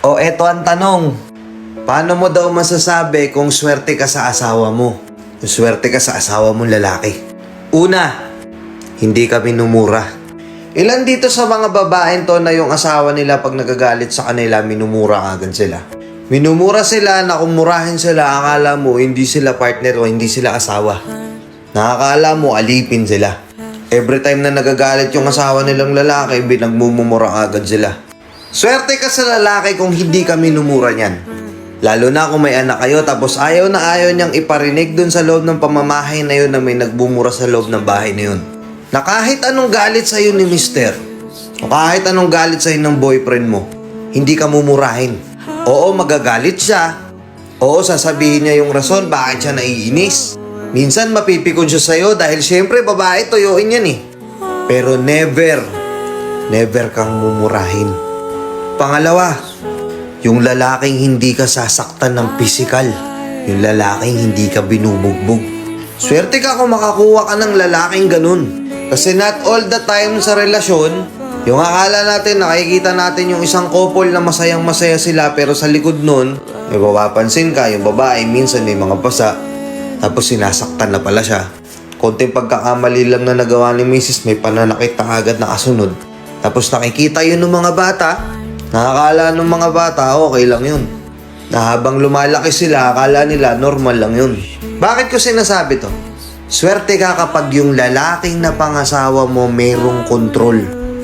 O eto ang tanong, paano mo daw masasabi kung swerte ka sa asawa mo? Kung swerte ka sa asawa mong lalaki? Una, hindi ka minumura. Ilan dito sa mga babaeng to na yung asawa nila pag nagagalit sa kanila, minumura agad sila. Minumura sila na kung murahin sila, akala mo hindi sila partner o hindi sila asawa. Nakakala mo alipin sila. Every time na nagagalit yung asawa nilang lalaki, binagmumura agad sila. Swerte ka sa lalaki kung hindi ka minumura niyan. Lalo na kung may anak kayo tapos ayaw niyang iparinig dun sa loob ng pamamahay na yun na may nagbumura sa loob ng bahay na yun. Na kahit anong galit sa'yo ni mister, o kahit anong galit sa'yo ng boyfriend mo, hindi ka mumurahin. Oo, magagalit siya. Oo, sasabihin niya yung rason bakit siya naiinis. Minsan mapipikon siya sa'yo dahil syempre babae, toyoin yan eh. Pero never kang mumurahin. Pangalawa, yung lalaking hindi ka sasaktan ng pisikal. Yung lalaking hindi ka binubugbog. Swerte ka kung makakuha ka ng lalaking ganun. Kasi not all the time sa relasyon, yung akala natin, nakikita natin yung isang couple na masayang masaya sila pero sa likod nun, may mapapansin ka, yung babae minsan may mga pasa, tapos sinasaktan na pala siya. Konting pagkakamali lang na nagawa ni Mrs. may pananakit na agad na kasunod. Tapos nakikita yun ng mga bata, nakakala ng mga bata, okay lang yun. Na habang lumalaki sila, akala nila normal lang yun. Bakit ko sinasabi to? Swerte ka kapag yung lalaking na pangasawa mo merong kontrol.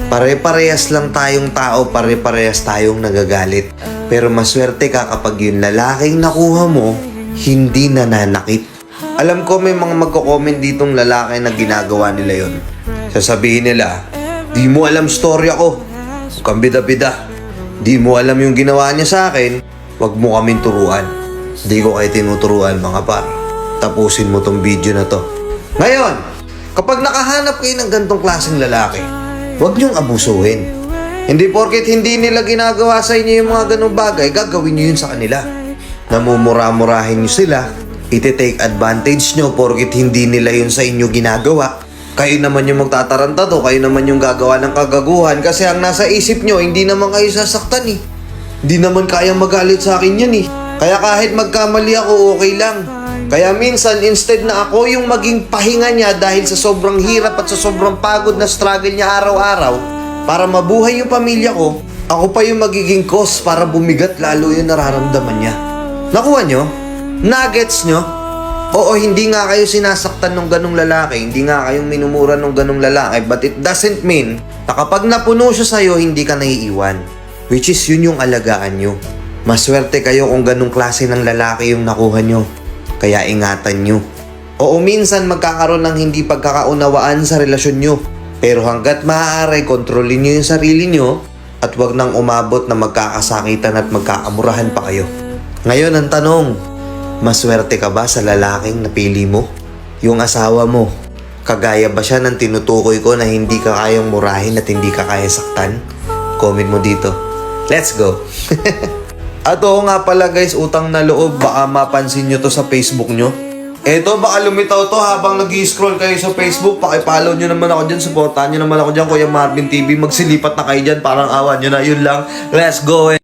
Pare-parehas lang tayong tao, pare-parehas tayong nagagalit. Pero maswerte ka kapag yung lalaking nakuha mo, hindi nananakit. Alam ko may mga magko-comment ditong lalaki na ginagawa nila yon. Sasabihin nila, di mo alam story ako. Huwag kang bida-bida. Di mo alam yung ginawa niya sa akin, wag mo kaming turuan. Di ko kayo tinuturuan mga par. Tapusin mo tong video na to. Ngayon, kapag nakahanap kayo ng gantong klaseng lalaki, wag niyong abusuhin. Hindi porket hindi nila ginagawa sa inyo yung mga ganong bagay, gagawin niyo yun sa kanila. Namumura-murahin niyo sila, iti-take advantage niyo porket hindi nila yun sa inyo ginagawa. Kayo naman yung magtataranta to, kayo naman yung gagawa ng kagaguhan kasi ang nasa isip nyo, hindi naman kayo sasaktan eh. Hindi naman kayang magalit sa akin yan eh. Kaya kahit magkamali ako, okay lang. Kaya minsan, instead na ako yung maging pahinga niya dahil sa sobrang hirap at sa sobrang pagod na struggle niya araw-araw, para mabuhay yung pamilya ko, ako pa yung magiging cause para bumigat lalo yung nararamdaman niya. Nakuha nyo? Nuggets nyo? Oo, hindi nga kayo sinasaktan ng ganong lalaki, hindi nga kayong minumura ng ganong lalaki, but it doesn't mean na kapag napuno siya sa'yo, hindi ka naiiwan. Which is yun yung alagaan nyo. Maswerte kayo kung ganong klase ng lalaki yung nakuha nyo. Kaya ingatan nyo. Oo, minsan magkakaroon ng hindi pagkakaunawaan sa relasyon nyo. Pero hanggat maaari, kontrolin nyo yung sarili nyo at wag nang umabot na magkakasakitan at magkakamurahan pa kayo. Ngayon ang tanong, maswerte ka ba sa lalaking napili mo? Yung asawa mo, kagaya ba siya ng tinutukoy ko na hindi ka kayang murahin at hindi ka kaya saktan? Comment mo dito. Let's go! At oo nga pala guys, utang na loob, baka mapansin nyo to sa Facebook nyo. Eto, baka lumitaw to habang nag-i-scroll kayo sa Facebook. Pakipollow nyo naman ako dyan, supportahan nyo naman ako dyan, Kuya Marvin TV. Magsilipat na kayo dyan, parang awan nyo na, yun lang. Let's go!